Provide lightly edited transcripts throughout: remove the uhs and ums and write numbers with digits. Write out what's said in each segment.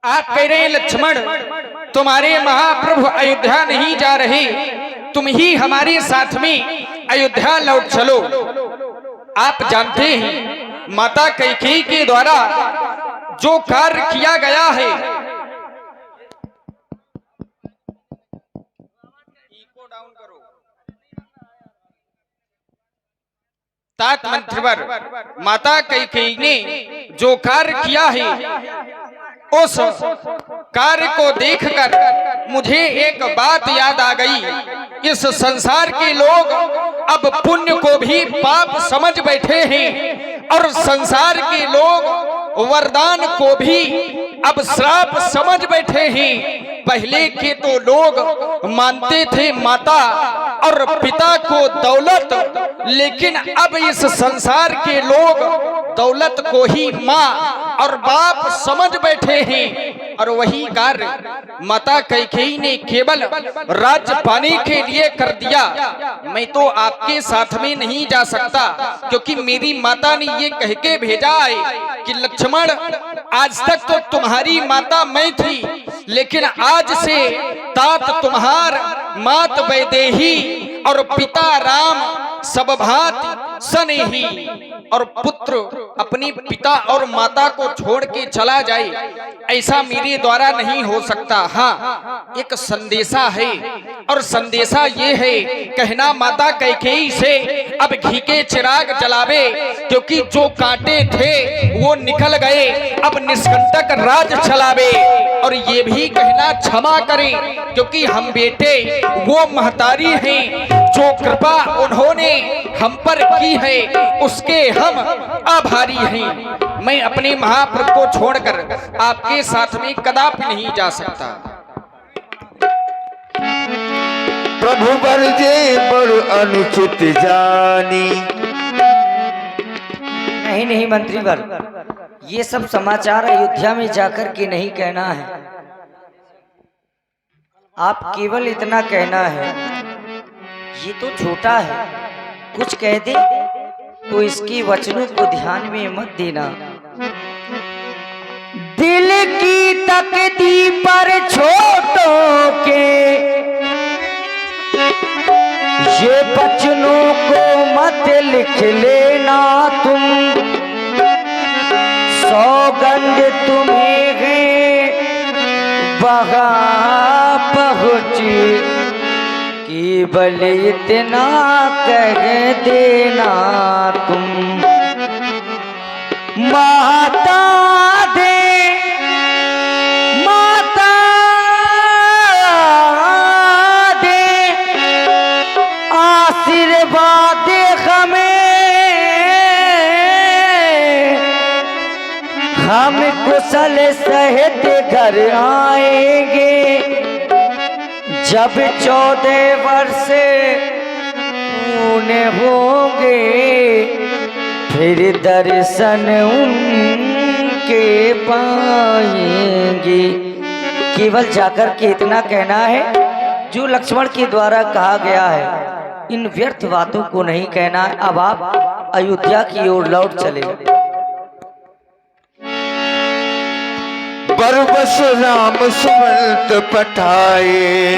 आप कह रहे हैं लक्ष्मण तुम्हारे महाप्रभु अयोध्या नहीं जा रहे, तुम ही हमारे साथ में अयोध्या लौट चलो। आप जानते हैं माता कैकेयी के द्वारा जो कार्य किया गया है, तात मंत्रिवर माता कैकेयी ने जो कार्य किया है, उस कार्य को देखकर मुझे एक बात याद आ गई। इस संसार के लोग अब पुण्य को भी पाप समझ बैठे हैं और संसार के लोग वरदान को भी अब श्राप समझ बैठे हैं। पहले के तो लोग मानते थे माता और पिता को दौलत, लेकिन अब इस संसार के लोग दौलत को ही माँ और बाप समझ बैठे हैं। और वही कार्य माता कैकेयी ने केवल राज्य पाने के लिए कर दिया। मैं तो आपके साथ में नहीं जा सकता, क्योंकि मेरी माता ने ये कह के भेजा है कि लक्ष्मण आज तक तो तुम्हारी माता मैं थी, लेकिन आज से तात तुम्हार मात वैदेही और पिता राम सब भांति सनेही, और पुत्र अपने पिता और माता को छोड़ के चला जाए, ऐसा मेरे द्वारा नहीं हो सकता। हाँ, एक संदेशा है और संदेशा ये है, कहना माता कैकेयी से अब घी के चिराग जलावे, क्योंकि जो कांटे थे वो निकल गए, अब निष्कंटक राज चलावे। और ये भी कहना क्षमा करें, क्योंकि हम बेटे वो महतारी हैं जो कृपा उन्होंने हम पर की है, उसके हम आभारी हैं। मैं अपने महाप्रभु को छोड़कर आपके साथ में कदापि नहीं जा सकता। प्रभु बरजे बड़ अनुचित जानी। नहीं नहीं मंत्रीवर, ये सब समाचार अयोध्या में जाकर के नहीं कहना है। आप केवल इतना कहना है, ये तो छोटा है, कुछ कह दे तो इसके वचनों को ध्यान में मत देना। दिल की तकदी पर छोटों के ये वचनों को मत लिख लेना तुम, सौगंध तुम्हें है वहाँ पहुँची, केवल इतना कह देना तुम। माता दे माता दे आशीर्वाद हमें, हम कुशल सहित घर आएंगे, जब 14 वर्ष पूर्ण होंगे, फिर दर्शन उनके पाएंगे। केवल जाकर के इतना कहना है जो लक्ष्मण के द्वारा कहा गया है, इन व्यर्थ बातों को नहीं कहना है। अब आप अयोध्या की ओर लौट चले। बरबस राम सुमंत पठाए,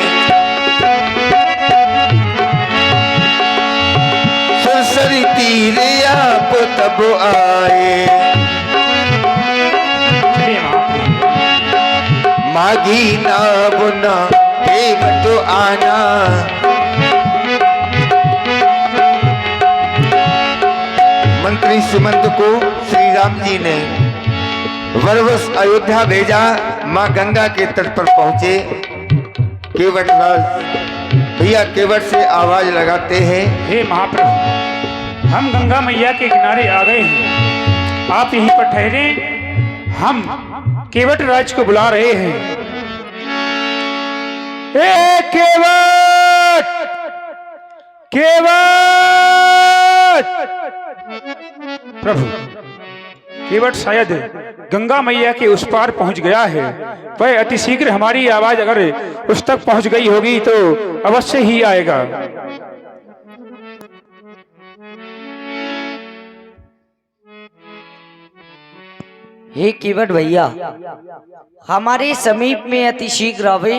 सरसरी तीर आप तब आए, मागी ना बुना प्रेम तो आना, मंत्री सुमंत को श्री राम जी ने वरवश अयोध्या भेजा। माँ गंगा के तट पर पहुंचे। केवट राज भैया केवट से आवाज लगाते हैं, हे महाप्रभु, हम गंगा मैया के किनारे आ गए हैं, आप यहीं पर ठहरे, हम केवट राज को बुला रहे हैं। हे केवट, केवट! प्रभु, केवट शायद गंगा मैया के उस पार पहुंच गया है। वह अति शीघ्र हमारी आवाज अगर उस तक पहुंच गई होगी तो अवश्य ही आएगा। हे केवट भैया, हमारे समीप में अति शीघ्र आवे,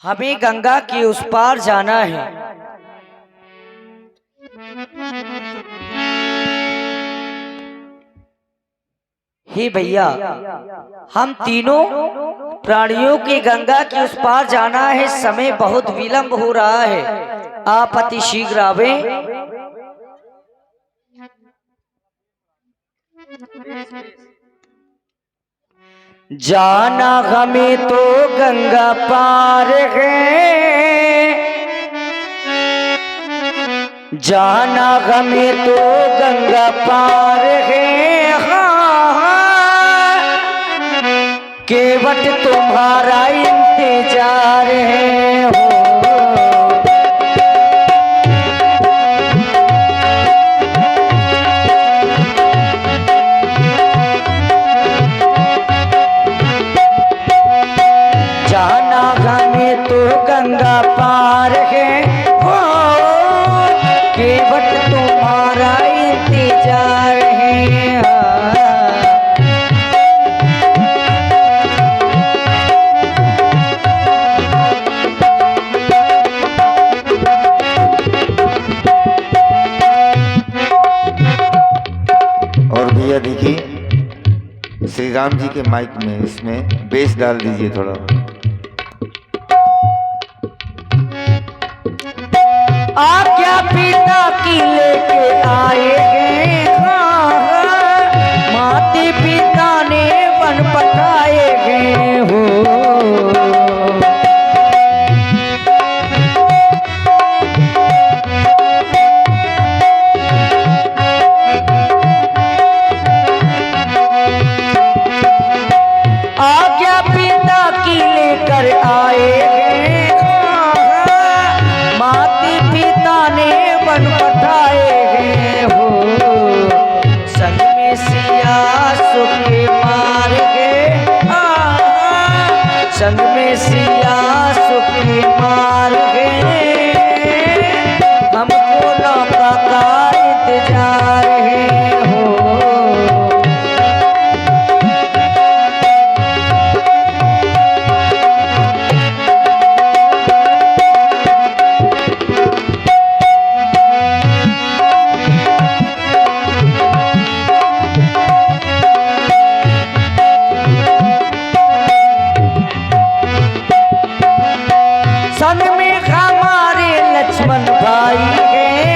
हमें गंगा के उस पार जाना है। हे भैया, हम तीनों प्राणियों के गंगा के उस पार जाना है, समय बहुत विलंब हो रहा है, आप अति शीघ्र आवे। जाना हमें तो गंगा पार है, जाना हमें तो गंगा पार है। हाँ, केवट तुम्हारा इंतजार है हो। जाना हमें तो गंगा पार है हो, केवट तुम्हारा इंतजार है। और भैया देखिए, श्री राम जी के माइक में इसमें बेस डाल दीजिए थोड़ा। आज्ञा पिता की लेके आए गए, माते पिता ने वन पठाए गए हो। आज्ञा पिता की लेकर आए गए, माते पिता ने वन पठाए गए हो। संग में सिया सुखे मार गए, संग में सिया सुखे मार गए। हमको नौका का इंतजार है हो। संग में हमारे लक्ष्मण भाई गए,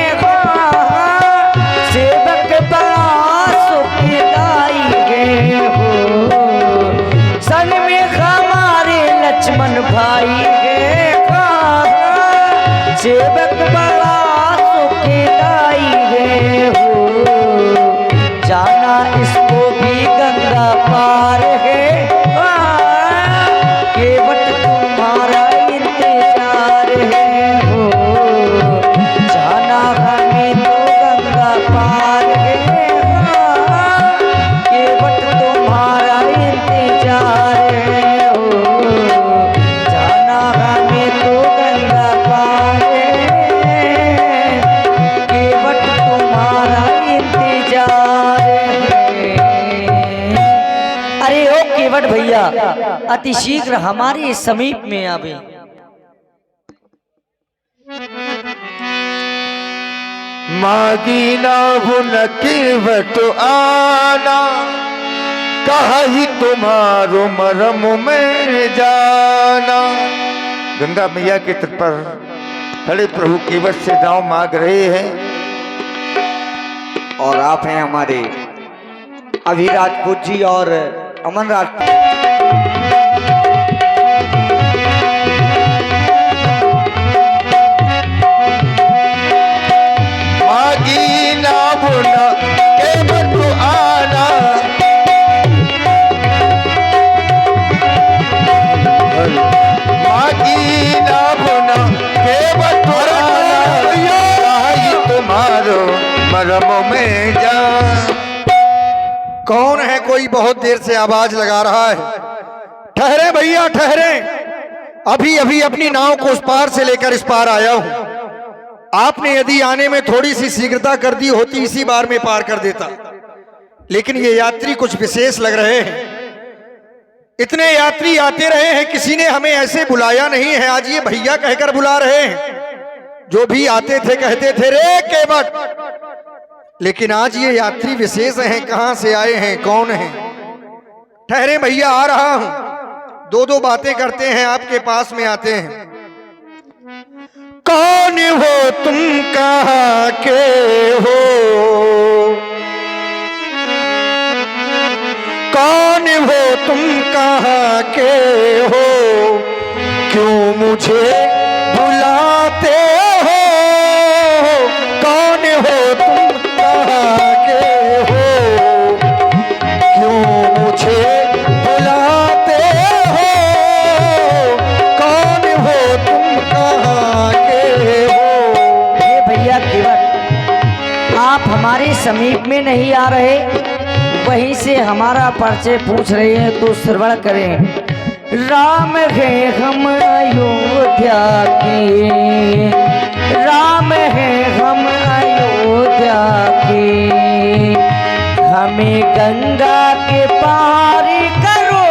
सेवक बड़ा सुखदाई गए हो। संग में हमारे लक्ष्मण भाई गए, सेवक बड़ा सुखदाई गए हो। जाना इसको भी गंगा पार है, केवट तुम्हारा इंतजार है हो। जाना हमें तो गंगा पार है, केवट तुम्हारा इंतजार है हो। जाना हमें तो गंगा पार है, केवट तुम्हारा इंतजार है। अरे ओ केवट भैया, अति शीघ्र हमारे समीप में आवे। मागी ना भुन केवट आना, कहा ही तुम्हारो मरम में जाना। गंगा मैया के तट पर खड़े प्रभु केवट से दांव मांग रहे हैं। और आप हैं हमारे अभी राजपूत जी और अमन राजपूत। मागी ना भुन केवट आना, मागी ना भुन केवट आना, कहा ही तुम्हारो मरम में जाना। कौन है? कोई बहुत देर से आवाज लगा रहा है। ठहरे भैया ठहरे, अभी अभी अपनी नाव को उस पार से लेकर इस पार आया हूं। आपने यदि आने में थोड़ी सी शीघ्रता कर दी होती, इसी बार में पार कर देता। लेकिन ये यात्री कुछ विशेष लग रहे हैं। इतने यात्री आते रहे हैं, किसी ने हमें ऐसे बुलाया नहीं है। आज ये भैया कहकर बुला रहे हैं। जो भी आते थे कहते थे रे केवट, लेकिन आज ये यात्री विशेष हैं। कहां से आए हैं, कौन हैं? ठहरे भैया, आ रहा हूं। दो दो बातें करते हैं, आपके पास में आते हैं। कौन हो तुम, कहां के हो? कौन हो तुम, कहां के हो? क्यों मुझे बुलाते हो? कौन हो तुम, कहां के हो? क्यों मुझे बुलाते हो? कौन हो तुम, कहां के हो? ये भैया केवट, आप हमारे समीप में नहीं आ रहे, वहीं से हमारा परिचय पूछ रहे हैं, तो श्रवण करें। राम है हम अयोध्या के, राम है हम अयोध्या के, हमें गंगा के पार करो।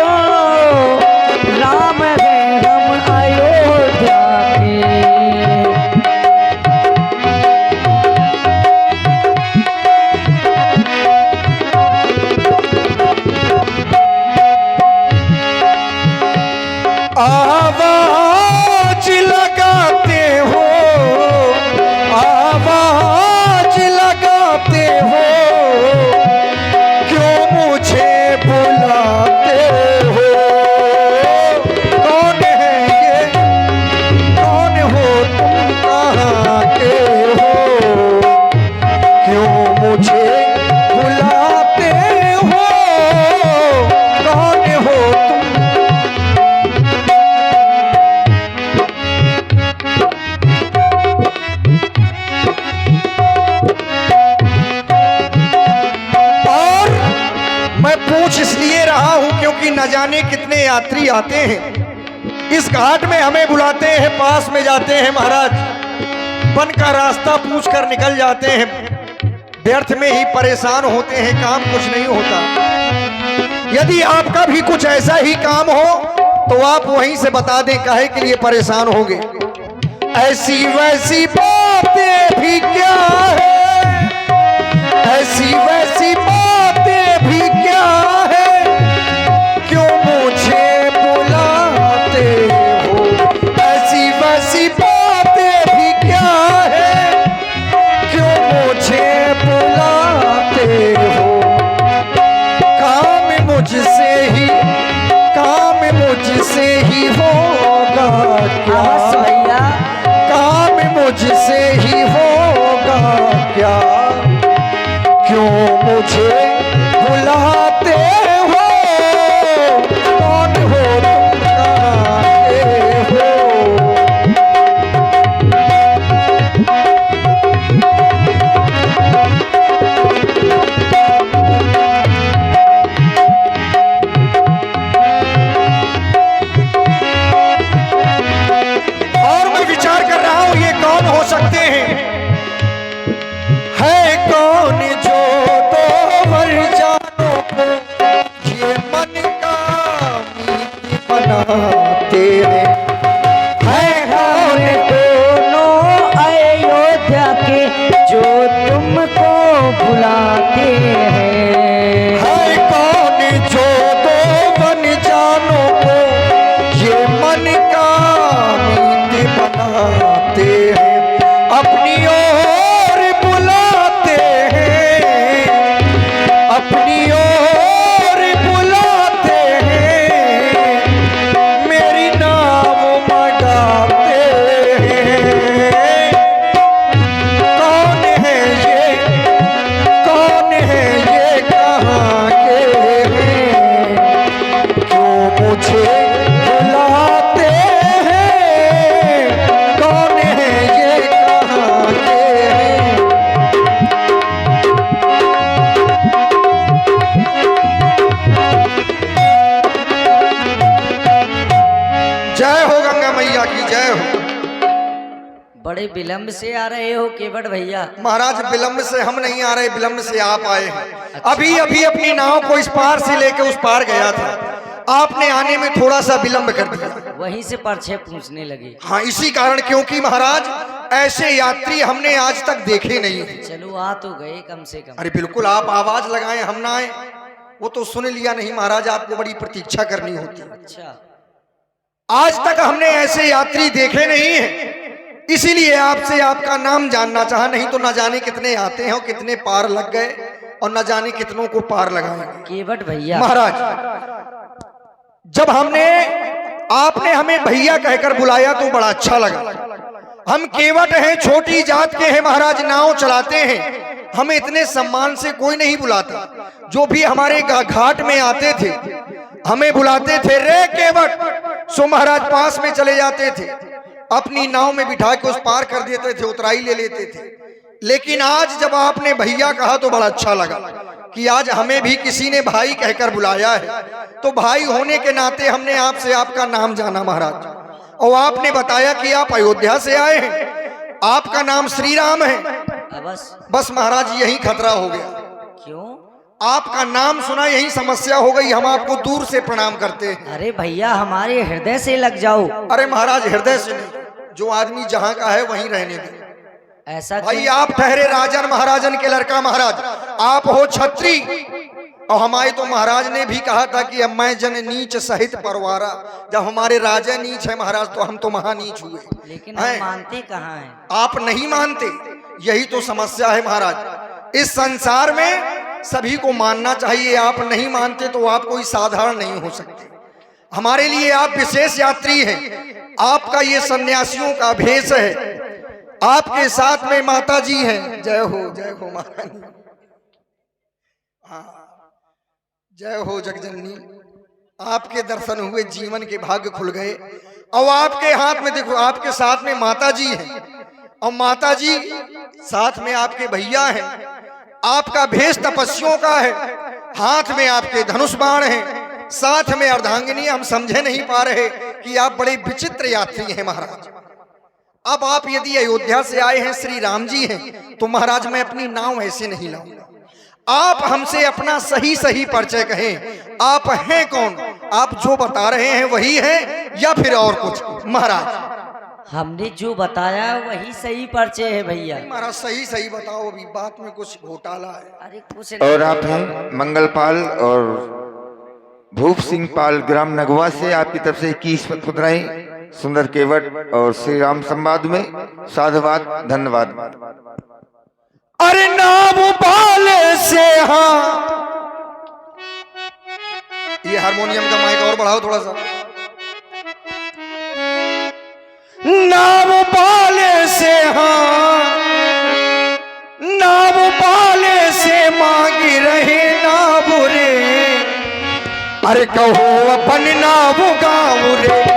राम है हम अयोध्या के। आवाज लगाते हो, आवाज लगाते हो, क्यों मुझे बुलाते हो? कौन है ये, कौन हो तुम, कहां के हो? क्यों मुझे बुलाते हो? कौन हो तुम? पूछ इसलिए रहा हूं क्योंकि न जाने कितने यात्री आते हैं, इस घाट में हमें बुलाते हैं, पास में जाते हैं महाराज, वन का रास्ता पूछ कर निकल जाते हैं, व्यर्थ में ही परेशान होते हैं, काम कुछ नहीं होता। यदि आपका भी कुछ ऐसा ही काम हो तो आप वहीं से बता दें, काहे के लिए परेशान होंगे। ऐसी वैसी बातें भी क्या है, ऐसी वैसी बातें भी क्या है, क्यों मुझे बुलाते हो? ऐसी वैसी बातें भी क्या है, क्यों मुझे बुलाते हो? काम मुझसे ही, काम मुझसे ही होगा क्या? अवश्य भैया, काम मुझसे ही होगा क्या? क्यों मुझे बुलाते हो? कौन हो तुम, कहां के हो? और मैं विचार कर रहा हूं, ये कौन हो सकते हैं? है कौन जो दो वर जानो को ये मन का मीत बनाते हैं? है कौन दोनों अयोध्या के जो तुमको बुलाते हैं? है कौन जो दो वन जानो को ये मन का मीत बनाते हैं? अपनी ओर बुलाते हैं, अपनी ओर बुलाते हैं, मेरी नाम मगाते हैं। कौन है ये, कौन है ये, कहां के हैं? क्यों मुझे बुलाते हैं? कौन है ये, कहां के हैं? जय हो गंगा मैया की, जय हो। बड़े विलंब से आ रहे हो केवट भैया। महाराज विलंब से हम नहीं आ रहे, विलंब से आप आए हैं। अभी अभी अपनी नाव को इस पार से लेकर उस पार गया था, आपने आने में थोड़ा सा विलंब कर दिया। वहीं से परछे पूछने लगे। हाँ, इसी कारण, क्योंकि महाराज ऐसे यात्री हमने आज तक देखे नहीं है। चलो आ तो गए कम से कम। अरे बिल्कुल, आप आवाज लगाएं, हम ना आए वो तो सुन लिया नहीं महाराज, आपको बड़ी प्रतीक्षा करनी होती है। अच्छा, आज तक हमने ऐसे यात्री देखे नहीं है, इसीलिए आपसे आपका नाम जानना चाहा, नहीं तो न जाने कितने आते हैं और कितने पार लग गए और न जाने कितनों को पार लगाएंगे। केवट भैया महाराज, जब आपने हमें भैया कहकर बुलाया तो बड़ा अच्छा लगा। हम केवट हैं, छोटी जात के हैं महाराज, नाव चलाते हैं, हमें इतने सम्मान से कोई नहीं बुलाता। जो भी हमारे घाट में आते थे हमें बुलाते थे, रे केवट, सो महाराज पास में चले जाते थे, अपनी नाव में बिठा के उस पार कर देते थे, उतराई ले लेते थे। लेकिन आज जब आपने भैया कहा तो बड़ा अच्छा लगा कि आज हमें भी किसी ने भाई कहकर बुलाया है। तो भाई होने के नाते हमने आपसे आपका नाम जाना महाराज, और आपने बताया कि आप अयोध्या से आए हैं, आपका नाम श्री राम है। बस महाराज यही खतरा हो गया। क्यों? आपका नाम सुना यही समस्या हो गई, हम आपको दूर से प्रणाम करते हैं। अरे भैया हमारे हृदय से लग जाओ। अरे महाराज हृदय से नहीं, जो आदमी जहाँ का है वहीं रहने दें। ऐसा भाई आप ठहरे राजन महाराजन के लड़का महाराज, आप हो छत्री, और हमारे तो महाराज ने भी कहा था कि अब मैं जन नीच सहित परवारा। जब हमारे राजा नीच है महाराज तो हम तो महानीच हुए। लेकिन हम मानते कहाँ हैं? आप नहीं मानते, यही तो समस्या है महाराज। इस संसार में सभी को मानना चाहिए, आप नहीं मानते तो आप कोई साधारण नहीं हो सकते। हमारे लिए आप विशेष यात्री हैं, आपका ये सन्यासियों का भेष है, आपके साथ में माता जी हैं। जय हो महारानी, हाँ जय हो जगजननी। आपके दर्शन हुए, जीवन के भाग्य खुल गए। और आपके हाथ में देखो, आपके साथ में माता जी हैं, और माता जी साथ में आपके भैया हैं। आपका भेष तपस्वियों का है, हाथ में आपके धनुष बाण हैं, साथ में अर्धांगिनी। हम समझे नहीं पा रहे कि आप बड़े विचित्र यात्री हैं महाराज। अब आप यदि अयोध्या से आए हैं, श्री राम जी हैं, तो महाराज मैं अपनी नाव ऐसे नहीं लाऊंगा। आप हमसे अपना सही सही परिचय कहें, आप हैं कौन? आप जो बता रहे हैं वही हैं या फिर और कुछ? महाराज हमने जो बताया वही सही परिचय है भैया। महाराज सही सही बताओ, अभी बात में कुछ घोटाला है। अरे कुछ और आप हैं मंगलपाल और भूप सिंह पाल, ग्राम नगवा से। आपकी तरफ से 21 मुद्राएं सुंदर केवट और श्री राम संवाद में साधुवाद, धन्यवाद। अरे नाम पाले से, हाँ ये हारमोनियम का माइक और बढ़ाओ थोड़ा सा। नाम पाले से, हाँ नाम पाले से मांगी रहे ना बुरे। अरे कहो अपन नाम गाँव रे।